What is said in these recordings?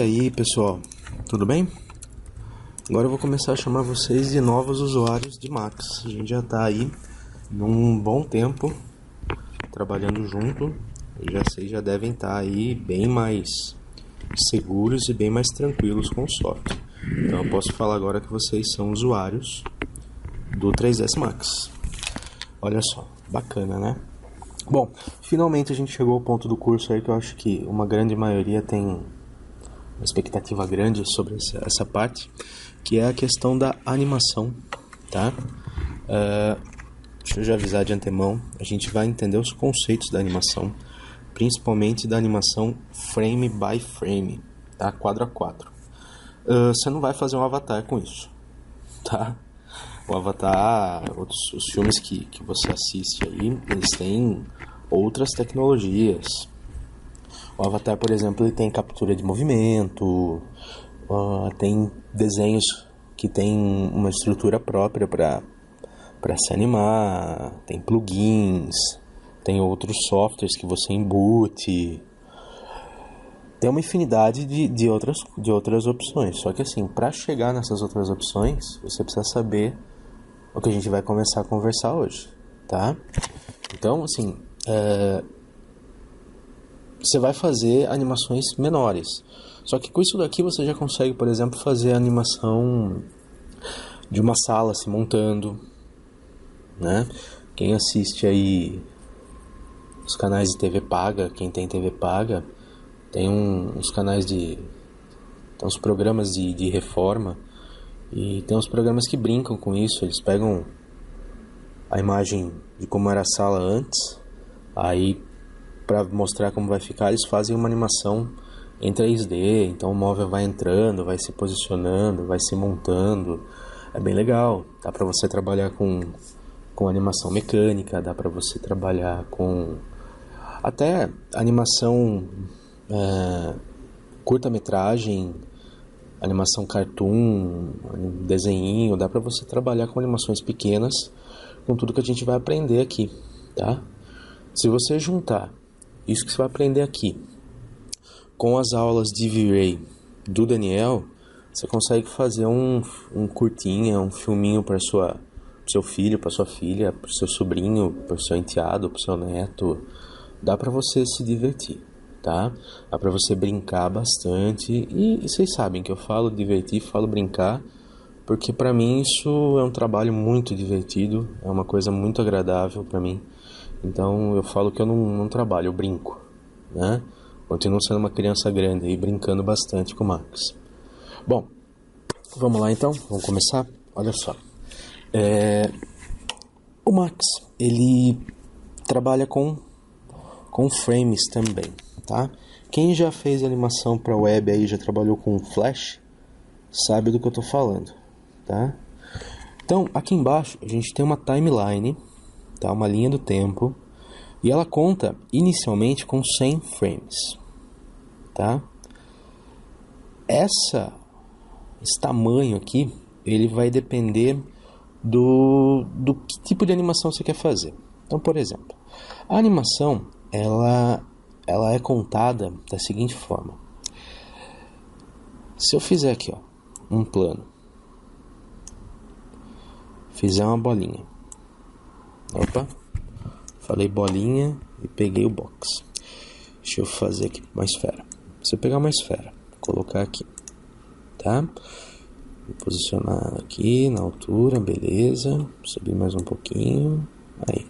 aí, pessoal, tudo bem? Agora eu vou começar a chamar vocês de novos usuários de Max. A gente já está aí num bom tempo trabalhando junto. Vocês já devem estar aí bem mais seguros e bem mais tranquilos com o software. Então eu posso falar agora que vocês são usuários do 3ds Max. Olha só, bacana, né? Bom, finalmente a gente chegou ao ponto do curso aí que eu acho que uma grande maioria tem uma expectativa grande sobre essa parte, que é a questão da animação, tá? Deixa eu já avisar de antemão, a gente vai entender os conceitos da animação, principalmente da animação frame by frame, tá? Quadro a quadro. Você não vai fazer um avatar com isso, tá? O Avatar, os filmes que você assiste aí, eles têm outras tecnologias. O Avatar, por exemplo, ele tem captura de movimento, tem desenhos que tem uma estrutura própria para se animar, tem plugins, tem outros softwares que você embute. Tem uma infinidade de outras opções. Só que assim, para chegar nessas outras opções, você precisa saber o que a gente vai começar a conversar hoje, tá? Então, assim, você vai fazer animações menores. Só que com isso daqui você já consegue, por exemplo, fazer a animação de uma sala se montando, né? Quem assiste aí os canais de TV paga, quem tem TV paga, tem uns canais tem uns programas de reforma. E tem uns programas que brincam com isso. Eles pegam a imagem de como era a sala antes, aí para mostrar como vai ficar, eles fazem uma animação em 3D. Então o móvel vai entrando, vai se posicionando, vai se montando. É bem legal. Dá para você trabalhar com animação mecânica, dá para você trabalhar com até animação curta-metragem, animação cartoon, desenho. Dá para você trabalhar com animações pequenas, com tudo que a gente vai aprender aqui, tá? Se você juntar isso que você vai aprender aqui com as aulas de V-Ray do Daniel, você consegue fazer um curtinha, um filminho para seu filho, para sua filha, para seu sobrinho, para seu enteado, para seu neto. Dá para você se divertir, tá? Dá pra você brincar bastante. E vocês sabem que eu falo divertir, falo brincar, porque pra mim isso é um trabalho muito divertido, é uma coisa muito agradável pra mim. Então eu falo que eu não trabalho, eu brinco, né? Continuo sendo uma criança grande e brincando bastante com o Max. Bom, vamos lá então, vamos começar? Olha só, o Max, ele trabalha com frames também, tá? Quem já fez animação para web aí, já trabalhou com Flash, sabe do que eu tô falando, tá? Então, aqui embaixo a gente tem uma timeline, tá? Uma linha do tempo, e ela conta inicialmente com 100 frames, tá? Esse tamanho aqui, ele vai depender do que tipo de animação você quer fazer. Então, por exemplo, a animação ela é contada da seguinte forma. Se eu fizer aqui, ó, um plano, fizer uma bolinha, falei bolinha e peguei o box. Deixa eu fazer aqui uma esfera. Se eu pegar uma esfera, colocar aqui, tá? Vou posicionar aqui na altura, beleza. Subir mais um pouquinho, aí.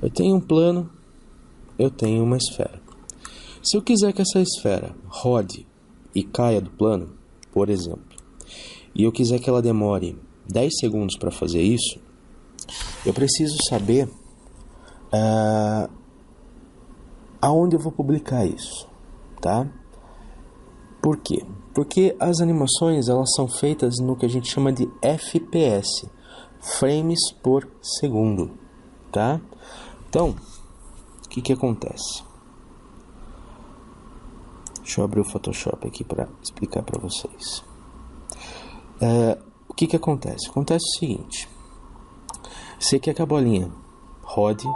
Eu tenho um plano, eu tenho uma esfera. Se eu quiser que essa esfera rode e caia do plano, por exemplo, e eu quiser que ela demore 10 segundos para fazer isso, eu preciso saber aonde eu vou publicar isso, tá? Por quê? Porque as animações, elas são feitas no que a gente chama de FPS, frames por segundo, tá? Então, o que acontece? Deixa eu abrir o Photoshop aqui para explicar para vocês. O que acontece? Acontece o seguinte. Você quer que a bolinha rode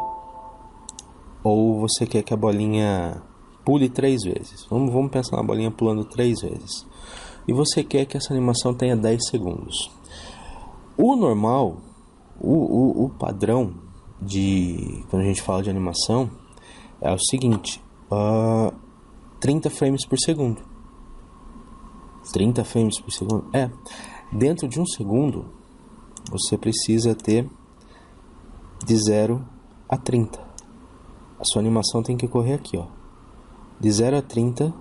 ou você quer que a bolinha pule 3 vezes. Vamos pensar na bolinha pulando 3 vezes. E você quer que essa animação tenha 10 segundos. O normal, o padrão de quando a gente fala de animação é o seguinte: 30 frames por segundo. 30 frames por segundo? Dentro de um segundo, você precisa ter de 0 a 30. A sua animação tem que correr aqui, ó. De 0 a 30.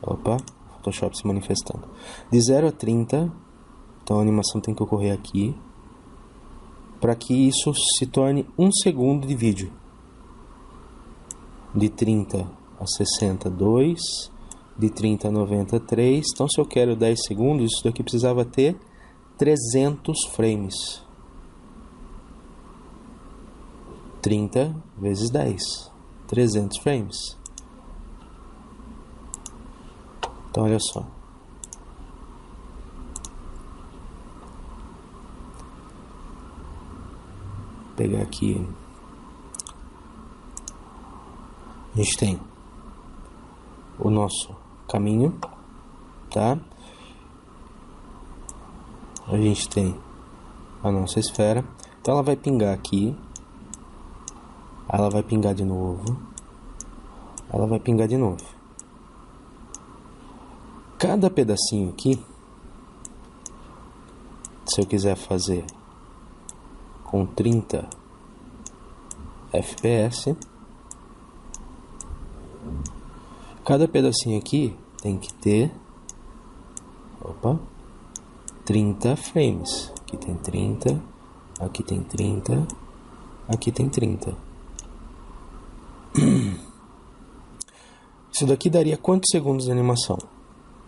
Opa, Photoshop se manifestando. De 0 a 30, então a animação tem que ocorrer aqui, para que isso se torne 1 segundo de vídeo. De 30 a 60, 2. De 30 a 90, 3. Então, se eu quero 10 segundos, isso daqui precisava ter 300 frames. 30 vezes 10. 300 frames. Então, olha só. Vou pegar aqui. A gente tem o nosso caminho, tá? A gente tem a nossa esfera. Então ela vai pingar aqui. Ela vai pingar de novo. Ela vai pingar de novo. Cada pedacinho aqui, se eu quiser fazer com 30 FPS, cada pedacinho aqui tem que ter 30 frames. Aqui tem 30, aqui tem 30, aqui tem 30. Isso daqui daria quantos segundos de animação?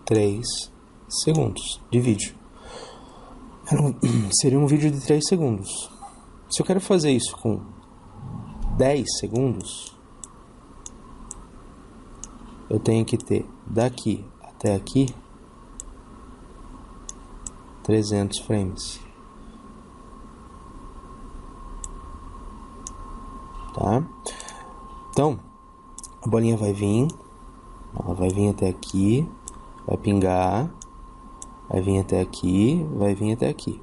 3 segundos de vídeo. Seria um vídeo de 3 segundos. Se eu quero fazer isso com 10 segundos, eu tenho que ter daqui até aqui 300 frames. Tá? Então, a bolinha vai vir, ela vai vir até aqui, vai pingar, vai vir até aqui, vai vir até aqui.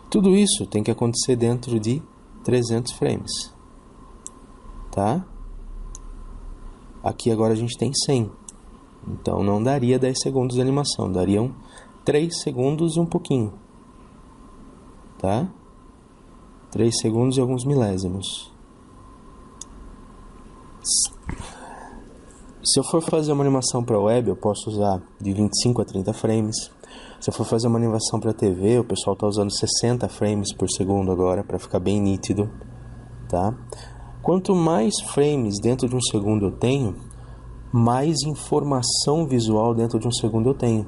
Tudo isso tem que acontecer dentro de 300 frames. Tá? Aqui agora a gente tem 100. Então não daria 10 segundos de animação, dariam 3 segundos e um pouquinho. Tá? 3 segundos e alguns milésimos. Se eu for fazer uma animação para web, eu posso usar de 25 a 30 frames. Se eu for fazer uma animação para TV, o pessoal está usando 60 frames por segundo agora, para ficar bem nítido. Tá? Quanto mais frames dentro de um segundo eu tenho, mais informação visual dentro de um segundo eu tenho.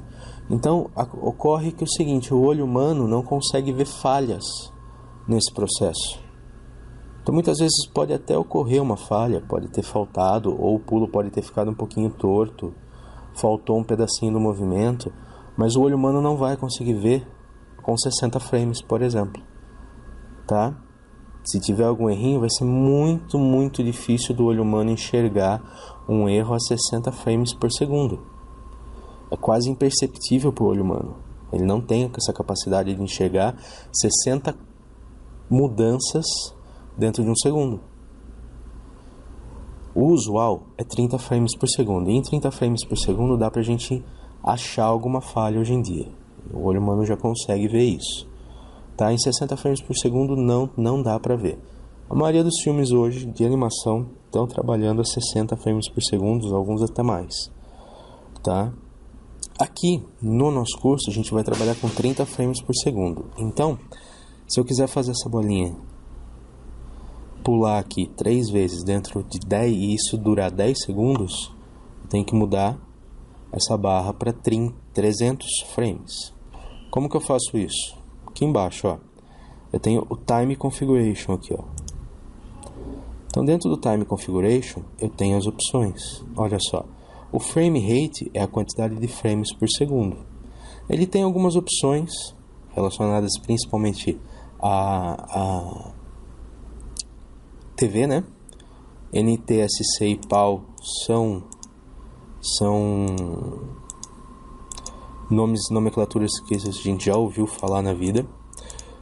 Então, ocorre que é o seguinte: o olho humano não consegue ver falhas nesse processo. Então, muitas vezes pode até ocorrer uma falha, pode ter faltado, ou o pulo pode ter ficado um pouquinho torto, faltou um pedacinho do movimento, mas o olho humano não vai conseguir ver com 60 frames, por exemplo. Tá? Se tiver algum errinho, vai ser muito, muito difícil do olho humano enxergar um erro a 60 frames por segundo. É quase imperceptível para o olho humano. Ele não tem essa capacidade de enxergar 60 mudanças dentro de um segundo. O usual é 30 frames por segundo. E em 30 frames por segundo dá pra gente achar alguma falha hoje em dia. O olho humano já consegue ver isso. Tá? Em 60 frames por segundo não dá pra ver. A maioria dos filmes hoje de animação estão trabalhando a 60 frames por segundo, alguns até mais. Tá? Aqui no nosso curso a gente vai trabalhar com 30 frames por segundo. Então, se eu quiser fazer essa bolinha pular aqui 3 vezes dentro de 10 e isso durar 10 segundos, eu tenho que mudar essa barra para 300 frames. Como que eu faço isso? Aqui embaixo, ó, eu tenho o Time Configuration aqui, ó. Então, dentro do Time Configuration, eu tenho as opções. Olha só, o Frame Rate é a quantidade de frames por segundo. Ele tem algumas opções relacionadas principalmente a TV, né? NTSC e PAL são nomenclaturas que a gente já ouviu falar na vida.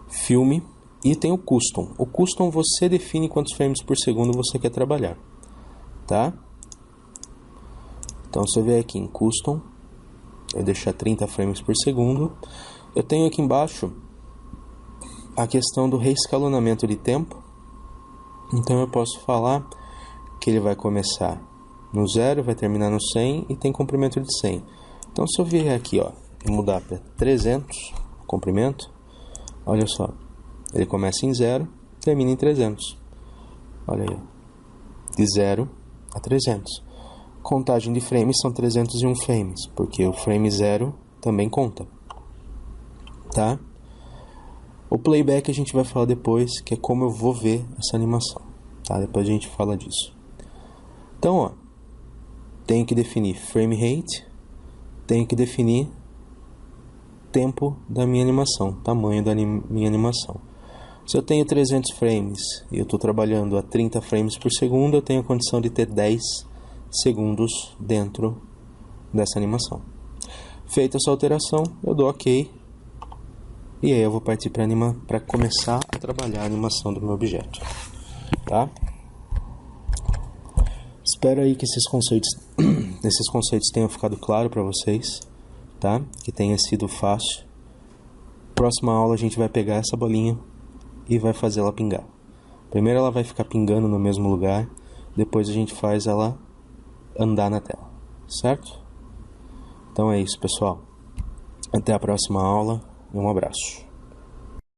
Filme. E tem o Custom. O Custom você define quantos frames por segundo você quer trabalhar, tá? Então você vê aqui em Custom, eu deixar 30 frames por segundo. Eu tenho aqui embaixo a questão do reescalonamento de tempo. Então eu posso falar que ele vai começar no 0, vai terminar no 100 e tem comprimento de 100. Então se eu vier aqui, ó, e mudar para 300, comprimento, olha só, ele começa em 0, termina em 300. Olha aí, de 0 a 300. Contagem de frames são 301 frames, porque o frame 0 também conta, tá? O playback a gente vai falar depois, que é como eu vou ver essa animação, tá? Depois a gente fala disso. Então, ó, tenho que definir frame rate, tenho que definir tempo da minha animação, tamanho da minha animação. Se eu tenho 300 frames e eu estou trabalhando a 30 frames por segundo, eu tenho a condição de ter 10 segundos dentro dessa animação. Feita essa alteração, eu dou OK. E aí eu vou partir para começar a trabalhar a animação do meu objeto, tá? Espero aí que esses conceitos tenham ficado claro para vocês, tá? Que tenha sido fácil. Próxima aula a gente vai pegar essa bolinha e vai fazer ela pingar. Primeiro ela vai ficar pingando no mesmo lugar, depois a gente faz ela andar na tela, certo? Então é isso, pessoal. Até a próxima aula e um abraço.